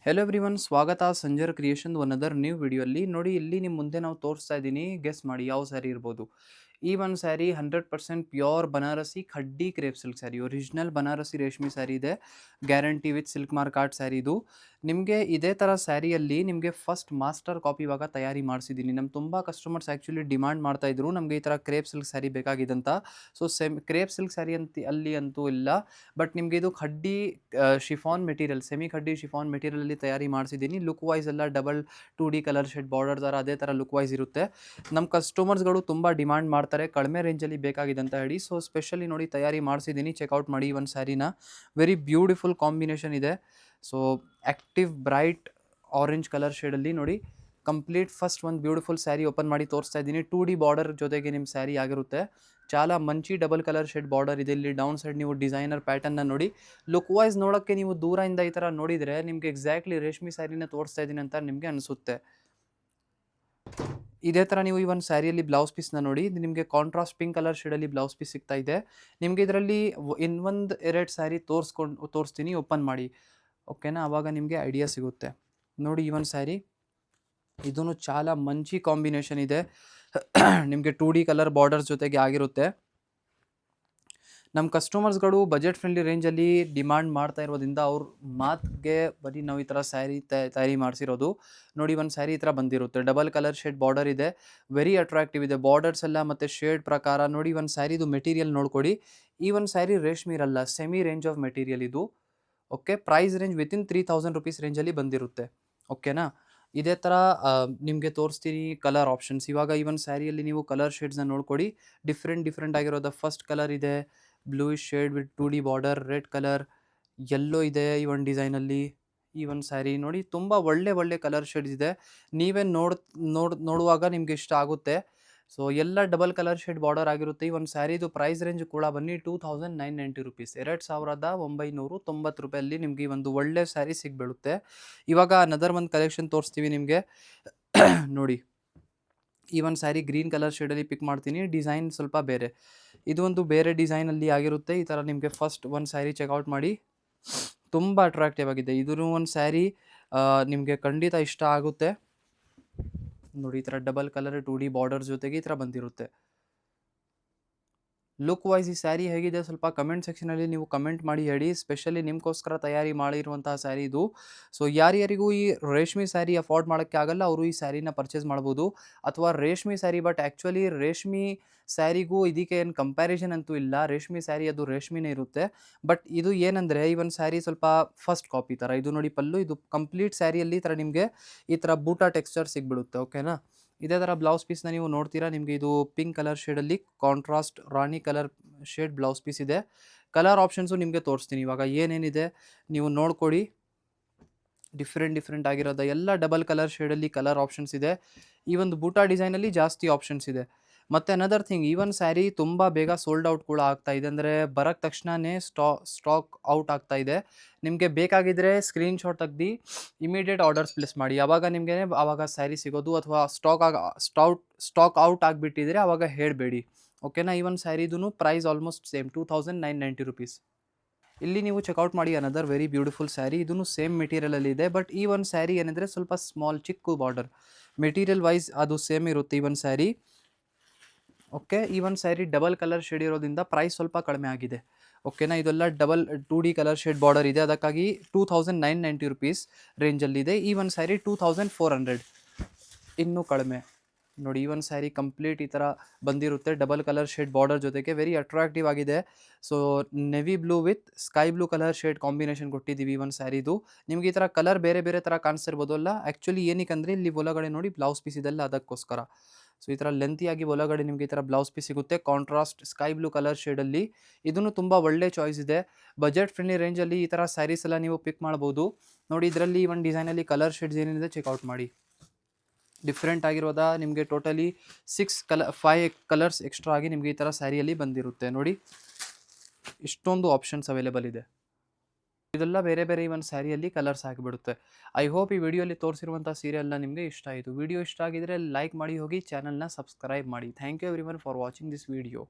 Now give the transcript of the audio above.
Hello everyone, ಸ್ವಾಗತ Sanjar creation one other new ವಿಡಿಯೋಲ್ಲಿ. ನೋಡಿ, ಇಲ್ಲಿ ನಿಮ್ಮ ಮುಂದೆ ನಾವು ತೋರಿಸ್ತಾ ಇದ್ದೀನಿ. ಗೆಸ್ ಮಾಡಿ ಯಾವ ಸ್ಯಾರಿ ಇರ್ಬೋದು. ಈ ಒಂದು sari 100% pure Banarasi khaddi crepe silk sari, original Banarasi ರೇಷ್ಮೆ ಸ್ಯಾರಿ ಇದೆ. Guarantee with silk mark art sari ಇದು. ನಿಮಗೆ ಇದೇ ಥರ ಸ್ಯಾರಿಯಲ್ಲಿ ನಿಮಗೆ ಫಸ್ಟ್ ಮಾಸ್ಟರ್ ಕಾಪಿ ಇವಾಗ ತಯಾರಿ ಮಾಡಿಸಿದ್ದೀನಿ. ನಮ್ಮ ತುಂಬ ಕಸ್ಟಮರ್ಸ್ ಆ್ಯಕ್ಚುಲಿ ಡಿಮಾಂಡ್ ಮಾಡ್ತಾಯಿದ್ರು, ನಮಗೆ ಈ ಥರ ಕ್ರೇಪ್ ಸಿಲ್ಕ್ ಸ್ಯಾರಿ ಬೇಕಾಗಿದ್ದಂತ. ಸೊ ಕ್ರೇಪ್ ಸಿಲ್ಕ್ ಸ್ಯಾರಿ ಅಲ್ಲಿ ಅಂತೂ ಇಲ್ಲ, ಬಟ್ ನಿಮಗೆ ಇದು khaddi chiffon material, semi khaddi chiffon ಮೆಟೀರಿಯಲಲ್ಲಿ ತಯಾರಿ ಮಾಡಿಸಿದ್ದೀನಿ. ಲುಕ್ ವೈಸ್ ಎಲ್ಲ double 2D colour shade border ಥರ ಅದೇ ಥರ ಲುಕ್ ವೈಸ್ ಇರುತ್ತೆ. ನಮ್ಮ ಕಸ್ಟಮರ್ಸ್ಗಳು ತುಂಬ ಡಿಮಾಂಡ್ ಮಾಡ್ತಾರೆ, ಕಡಿಮೆ ರೇಂಜಲ್ಲಿ ಬೇಕಾಗಿದೆ ಅಂತ ಹೇಳಿ. ಸೊ ಸ್ಪೆಷಲಿ ನೋಡಿ ತಯಾರಿ ಮಾಡಿಸಿದ್ದೀನಿ, ಚೆಕ್ಔಟ್ ಮಾಡಿ ಒಂದು ಸ್ಯಾರಿನ. ವೆರಿ ಬ್ಯೂಟಿಫುಲ್ ಕಾಂಬಿನೇಷನ್ ಇದೆ. So active bright orange colour ಶೇಡಲ್ಲಿ ನೋಡಿ ಕಂಪ್ಲೀಟ್ ಫಸ್ಟ್ ಒಂದು ಬ್ಯೂಟಿಫುಲ್ ಸ್ಯಾರಿ ಓಪನ್ ಮಾಡಿ ತೋರಿಸ್ತಾ ಇದ್ದೀನಿ. 2D ಬಾರ್ಡರ್ ಜೊತೆಗೆ ನಿಮ್ಮ ಸ್ಯಾರಿ ಆಗಿರುತ್ತೆ. చాలా ಮಂಚಿ ಡಬಲ್ ಕಲರ್ ಶೇಡ್ ಬಾರ್ಡರ್ ಇದೆ. ಇಲ್ಲಿ ಡೌನ್ ಸೈಡ್ ನೀವು ಡಿಸೈನರ್ ಪ್ಯಾಟರ್ನ್ನ ನೋಡಿ. ಲುಕ್ ವೈಸ್ ನೋಡೋಕ್ಕೆ ನೀವು ದೂರದಿಂದ ಈ ಥರ ನೋಡಿದರೆ ನಿಮಗೆ ಎಕ್ಸಾಕ್ಟ್ಲಿ ರೇಷ್ಮೆ ಸ್ಯಾರಿನ ತೋರಿಸ್ತಾ ಇದ್ದೀನಿ ಅಂತ ನಿಮಗೆ ಅನಿಸುತ್ತೆ. ಇದೇ ಥರ ನೀವು ಈ ಒಂದು ಸ್ಯಾರಿಯಲ್ಲಿ ಬ್ಲೌಸ್ ಪೀಸ್ನ ನೋಡಿ. ಇದು ನಿಮಗೆ ಕಾಂಟ್ರಾಸ್ಟ್ ಪಿಂಕ್ ಕಲರ್ ಶೇಡಲ್ಲಿ ಬ್ಲೌಸ್ ಪೀಸ್ ಸಿಗ್ತಾ ಇದೆ. ನಿಮಗೆ ಇದರಲ್ಲಿ ಇನ್ನೊಂದು 2 ಸ್ಯಾರಿ ತೋರಿಸ್ತೀನಿ, ಓಪನ್ ಮಾಡಿ, ಓಕೆನಾ? ಆವಾಗ ನಿಮಗೆ ಐಡಿಯಾ ಸಿಗುತ್ತೆ. ನೋಡಿ ಈ ಒಂದು ಸ್ಯಾರಿ, ಇದೂ చాలా ಮಂಚಿ ಕಾಂಬಿನೇಷನ್ ಇದೆ. ನಿಮಗೆ 2D ಕಲರ್ ಬಾರ್ಡರ್ಸ್ ಜೊತೆಗೆ ಆಗಿರುತ್ತೆ. ನಮ್ಮ ಕಸ್ಟಮರ್ಸ್ಗಳು ಬಜೆಟ್ ಫ್ರೆಂಡ್ಲಿ ರೇಂಜಲ್ಲಿ ಡಿಮಾಂಡ್ ಮಾಡ್ತಾ ಇರೋದ್ರಿಂದ ಅವ್ರ ಮಾತಿಗೆ ಬರೀ ನಾವು ಈ ಥರ ಸ್ಯಾರಿ ತಯಾರಿ ಮಾಡಿಸಿರೋದು. ನೋಡಿ ಒಂದು ಸ್ಯಾರಿ ಈ ಥರ ಬಂದಿರುತ್ತೆ, ಡಬಲ್ ಕಲರ್ ಶೇಡ್ ಬಾರ್ಡರ್ ಇದೆ, ವೆರಿ ಅಟ್ರಾಕ್ಟಿವ್ ಇದೆ ಬಾರ್ಡರ್ಸ್ ಎಲ್ಲ ಮತ್ತು ಶೇಡ್ ಪ್ರಕಾರ. ನೋಡಿ ಒಂದು ಸ್ಯಾರಿದು ಮೆಟೀರಿಯಲ್ ನೋಡ್ಕೊಡಿ. ಈ ಒಂದು ಸ್ಯಾರಿ ರೇಷ್ಮೆ ಇರಲ್ಲ, ಸೆಮಿ ರೇಂಜ್ ಆಫ್ ಮೆಟೀರಿಯಲ್ ಇದು. Okay, price range within 3000 rupees ರೇಂಜಲ್ಲಿ ಬಂದಿರುತ್ತೆ. ಓಕೆನಾ? ಇದೇ ಥರ ನಿಮಗೆ ತೋರಿಸ್ತೀನಿ ಕಲರ್ ಆಪ್ಷನ್ಸ್. ಇವಾಗ ಈ ಒಂದು ಸ್ಯಾರಿಯಲ್ಲಿ ನೀವು ಕಲರ್ ಶೇಡ್ಸ್ನ ನೋಡ್ಕೊಡಿ. ಡಿಫ್ರೆಂಟ್ ಆಗಿರೋದು ಫಸ್ಟ್ ಕಲರ್ ಇದೆ, bluish shade with 2D border, red colour, yellow ಇದೆ ಈ ಒಂದು ಡಿಸೈನಲ್ಲಿ. ಈ ಒಂದು ಸ್ಯಾರಿ ನೋಡಿ ತುಂಬ ಒಳ್ಳೆ ಕಲರ್ ಶೇಡ್ಸ್ ಇದೆ. ನೀವೇ ನೋಡುವಾಗ ನಿಮಗೆ ಇಷ್ಟ ಆಗುತ್ತೆ. ಸೊ ಎಲ್ಲ ಡಬಲ್ ಕಲರ್ ಶೇಡ್ ಬಾರ್ಡರ್ ಆಗಿರುತ್ತೆ. ಈ ಒಂದು ಸ್ಯಾರಿದು ಪ್ರೈಸ್ ರೇಂಜ್ ಕೂಡ ಬನ್ನಿ 2990 ರುಪೀಸ್, 2990 ರೂಪಾಯಲ್ಲಿ ನಿಮಗೆ ಈ ಒಂದು ಒಳ್ಳೆ ಸ್ಯಾರಿ ಸಿಗ್ಬಿಡುತ್ತೆ. ಇವಾಗ ಅನದರ್ ಒಂದು ಕಲೆಕ್ಷನ್ ತೋರಿಸ್ತೀವಿ ನಿಮಗೆ. ನೋಡಿ ಈ ಒಂದು ಸ್ಯಾರಿ ಗ್ರೀನ್ ಕಲರ್ ಶೇಡಲ್ಲಿ ಪಿಕ್ ಮಾಡ್ತೀನಿ. ಡಿಸೈನ್ ಸ್ವಲ್ಪ ಬೇರೆ, ಇದು ಒಂದು ಬೇರೆ ಡಿಸೈನಲ್ಲಿ ಆಗಿರುತ್ತೆ. ಈ ಥರ ನಿಮಗೆ ಫಸ್ಟ್ ಒಂದು ಸ್ಯಾರಿ ಚೆಕ್ಔಟ್ ಮಾಡಿ. ತುಂಬ ಅಟ್ರಾಕ್ಟಿವ್ ಆಗಿದೆ. ಇದೂ ಒಂದು ಸ್ಯಾರಿ ನಿಮಗೆ ಖಂಡಿತ ಇಷ್ಟ ಆಗುತ್ತೆ. ನೋಡಿ ಈ ಥರ ಡಬಲ್ ಕಲರ್ 2D ಬಾರ್ಡರ್ ಜೊತೆಗೆ ಈ ಥರ ಬಂದಿರುತ್ತೆ. ಲುಕ್ ವೈಸ್ ಈ ಸ್ಯಾರಿ ಹೇಗಿದೆ ಸ್ವಲ್ಪ ಕಮೆಂಟ್ ಸೆಕ್ಷನಲ್ಲಿ ನೀವು ಕಮೆಂಟ್ ಮಾಡಿ ಹೇಳಿ. ಸ್ಪೆಷಲಿ ನಿಮಗೋಸ್ಕರ ತಯಾರಿ ಮಾಡಿರುವಂತಹ ಸ್ಯಾರಿ ಇದು. ಸೊ ಯಾರ್ಯಾರಿಗೂ ಈ ರೇಷ್ಮೆ ಸ್ಯಾರಿ ಅಫೋರ್ಡ್ ಮಾಡೋಕ್ಕೆ ಆಗಲ್ಲ, ಅವರು ಈ ಸ್ಯಾರಿನ ಪರ್ಚೇಸ್ ಮಾಡ್ಬೋದು. ಅಥವಾ ರೇಷ್ಮೆ ಸ್ಯಾರಿ, ಬಟ್ ಆ್ಯಕ್ಚುಲಿ ರೇಷ್ಮೆ ಸ್ಯಾರಿಗೂ ಇದಕ್ಕೆ ಏನು ಕಂಪ್ಯಾರಿಸನ್ ಅಂತೂ ಇಲ್ಲ. ರೇಷ್ಮೆ ಸ್ಯಾರಿ ಅದು ರೇಷ್ಮೆನೇ ಇರುತ್ತೆ. ಬಟ್ ಇದು ಏನಂದರೆ ಈ ಒಂದು ಸ್ಯಾರಿ ಸ್ವಲ್ಪ ಫಸ್ಟ್ ಕಾಪಿ ಥರ. ಇದು ನೋಡಿ ಪಲ್ಲು, ಇದು ಕಂಪ್ಲೀಟ್ ಸ್ಯಾರಿಯಲ್ಲಿ ಈ ಥರ ನಿಮಗೆ ಈ ಥರ ಬೂಟಾ ಟೆಕ್ಸ್ಚರ್ ಸಿಗ್ಬಿಡುತ್ತೆ. ಓಕೆನಾ? ಇದೇ ಥರ ಬ್ಲೌಸ್ ಪೀಸ್ನ ನೀವು ನೋಡ್ತೀರಾ. ನಿಮಗೆ ಇದು ಪಿಂಕ್ ಕಲರ್ ಶೇಡಲ್ಲಿ ಕಾಂಟ್ರಾಸ್ಟ್ ರಾಣಿ ಕಲರ್ ಶೇಡ್ ಬ್ಲೌಸ್ ಪೀಸ್ ಇದೆ. ಕಲರ್ ಆಪ್ಷನ್ಸು ನಿಮಗೆ ತೋರಿಸ್ತೀನಿ ಇವಾಗ ಏನೇನಿದೆ ನೀವು ನೋಡ್ಕೊಡಿ. ಡಿಫ್ರೆಂಟ್ ಆಗಿರೋದು ಎಲ್ಲ ಡಬಲ್ ಕಲರ್ ಶೇಡಲ್ಲಿ ಕಲರ್ ಆಪ್ಷನ್ಸ್ ಇದೆ. ಈ ಒಂದು ಬೂಟಾ ಡಿಸೈನಲ್ಲಿ ಜಾಸ್ತಿ ಆಪ್ಷನ್ಸ್ ಇದೆ. ಮತ್ತು ಅನದರ್ ಥಿಂಗ್, ಈ ಒಂದು ಸ್ಯಾರಿ ತುಂಬ ಬೇಗ ಸೋಲ್ಡ್ ಔಟ್ ಕೂಡ ಆಗ್ತಾ ಇದೆ. ಅಂದರೆ ಬರೋಕ್ಕೆ ತಕ್ಷಣವೇ ಸ್ಟಾಕ್ ಔಟ್ ಆಗ್ತಾ ಇದೆ. ನಿಮಗೆ ಬೇಕಾಗಿದ್ದರೆ ಸ್ಕ್ರೀನ್ಶಾಟ್ ತೆಗ್ದು ಇಮಿಡಿಯೇಟ್ ಆರ್ಡರ್ಸ್ ಪ್ಲೇಸ್ ಮಾಡಿ. ಆವಾಗ ನಿಮಗೆ ಆವಾಗ ಸ್ಯಾರಿ ಸಿಗೋದು. ಅಥವಾ ಸ್ಟಾಕ್ ಔಟ್ ಆಗಿಬಿಟ್ಟಿದ್ರೆ ಆವಾಗ ಹೇಳಬೇಡಿ. ಓಕೆನಾ? ಈ ಒಂದು ಸ್ಯಾರಿದು ಪ್ರೈಸ್ ಆಲ್ಮೋಸ್ಟ್ ಸೇಮ್ 2990 ರುಪೀಸ್. ಇಲ್ಲಿ ನೀವು ಚೆಕ್ಔಟ್ ಮಾಡಿ ಅನದರ್ ವೆರಿ ಬ್ಯೂಟಿಫುಲ್ ಸ್ಯಾರಿ. ಇದೂ ಸೇಮ್ ಮೆಟೀರಿಯಲಲ್ಲಿ ಇದೆ. ಬಟ್ ಈ ಒಂದು ಸ್ಯಾರಿ ಏನಂದರೆ ಸ್ವಲ್ಪ ಸ್ಮಾಲ್ ಚಿಕ್ಕ ಬಾರ್ಡರ್. ಮೆಟೀರಿಯಲ್ ವೈಸ್ ಅದು ಸೇಮ್ ಇರುತ್ತೆ ಈ ಒಂದು ಸ್ಯಾರಿ. ಓಕೆ, ಈ ಒಂದು ಸ್ಯಾರಿ ಡಬಲ್ ಕಲರ್ ಶೇಡ್ ಇರೋದ್ರಿಂದ ಪ್ರೈಸ್ ಸ್ವಲ್ಪ ಕಡಿಮೆ ಆಗಿದೆ. ಓಕೆನಾ? ಇದೆಲ್ಲ double 2D colour shade border ಇದೆ, ಅದಕ್ಕಾಗಿ 2990 ರುಪೀಸ್ ರೇಂಜಲ್ಲಿದೆ. ಈ ಒಂದು ಸ್ಯಾರಿ 2400, ಇನ್ನೂ ಕಡಿಮೆ. ನೋಡಿ ಈ ಒಂದು ಸ್ಯಾರಿ ಕಂಪ್ಲೀಟ್ ಈ ಥರ ಬಂದಿರುತ್ತೆ, ಡಬಲ್ ಕಲರ್ ಶೇಡ್ ಬಾರ್ಡರ್ ಜೊತೆಗೆ ವೆರಿ ಅಟ್ರಾಕ್ಟಿವ್ ಆಗಿದೆ. So navy blue with sky blue colour shade combination ಕೊಟ್ಟಿದ್ದೀವಿ ಈ ಒಂದು ಸ್ಯಾರಿದು. ನಿಮಗೆ ಈ ಥರ ಕಲರ್ ಬೇರೆ ಥರ ಕಾಣಿಸ್ತಿರ್ಬೋದಲ್ಲ, ಆ್ಯಕ್ಚುಲಿ ಏನಕ್ಕೆ ಅಂದರೆ ಇಲ್ಲಿ ಒಳಗಡೆ ನೋಡಿ ಬ್ಲೌಸ್ ಪೀಸ್ ಇದೆಲ್ಲ ಅದಕ್ಕೋಸ್ಕರ. ಸೊ ಈ ಥರ ಲೆಂತಿಯಾಗಿ ಒಳಗಡೆ ನಿಮಗೆ ಈ ಥರ ಬ್ಲೌಸ್ ಪೀಸ್ ಸಿಗುತ್ತೆ ಕಾಂಟ್ರಾಸ್ಟ್ ಸ್ಕೈ ಬ್ಲೂ ಕಲರ್ ಶೇಡಲ್ಲಿ. ಇದೂ ತುಂಬ ಒಳ್ಳೆ ಚಾಯ್ಸ್ ಇದೆ. ಬಜೆಟ್ ಫ್ರೆಂಡ್ಲಿ ರೇಂಜಲ್ಲಿ ಈ ಥರ ಸ್ಯಾರೀಸ್ ಎಲ್ಲ ನೀವು ಪಿಕ್ ಮಾಡ್ಬೋದು. ನೋಡಿ ಇದರಲ್ಲಿ ಒಂದು ಡಿಸೈನಲ್ಲಿ ಕಲರ್ ಶೇಡ್ಸ್ ಏನಿದೆ ಚೆಕ್ಔಟ್ ಮಾಡಿ. ಡಿಫ್ರೆಂಟ್ ಆಗಿರೋದ ನಿಮಗೆ ಟೋಟಲಿ 5 ಕಲರ್ಸ್ ಎಕ್ಸ್ಟ್ರಾ ಆಗಿ ನಿಮಗೆ ಈ ಥರ ಸ್ಯಾರಿಯಲ್ಲಿ ಬಂದಿರುತ್ತೆ. ನೋಡಿ ಇಷ್ಟೊಂದು ಆಪ್ಷನ್ಸ್ ಅವೈಲೇಬಲ್ ಇದೆ. ಇದೆಲ್ಲ ಬೇರೆ ಈ ಒಂದು ಸ್ಯಾರಿಯಲ್ಲಿ ಕಲರ್ಸ್ ಆಗಿಬಿಡುತ್ತೆ. ಐ ಹೋಪ್ ಈ ವಿಡಿಯೋಲಿ ತೋರಿಸಿರುವಂಥ ಸೀರಿಯಲ್ನ ನಿಮಗೆ ಇಷ್ಟ ಆಯಿತು. ವಿಡಿಯೋ ಇಷ್ಟ ಆಗಿದ್ರೆ ಲೈಕ್ ಮಾಡಿ ಹೋಗಿ, ಚಾನಲ್ನ ಸಬ್ಸ್ಕ್ರೈಬ್ ಮಾಡಿ. Thank you everyone for watching this video.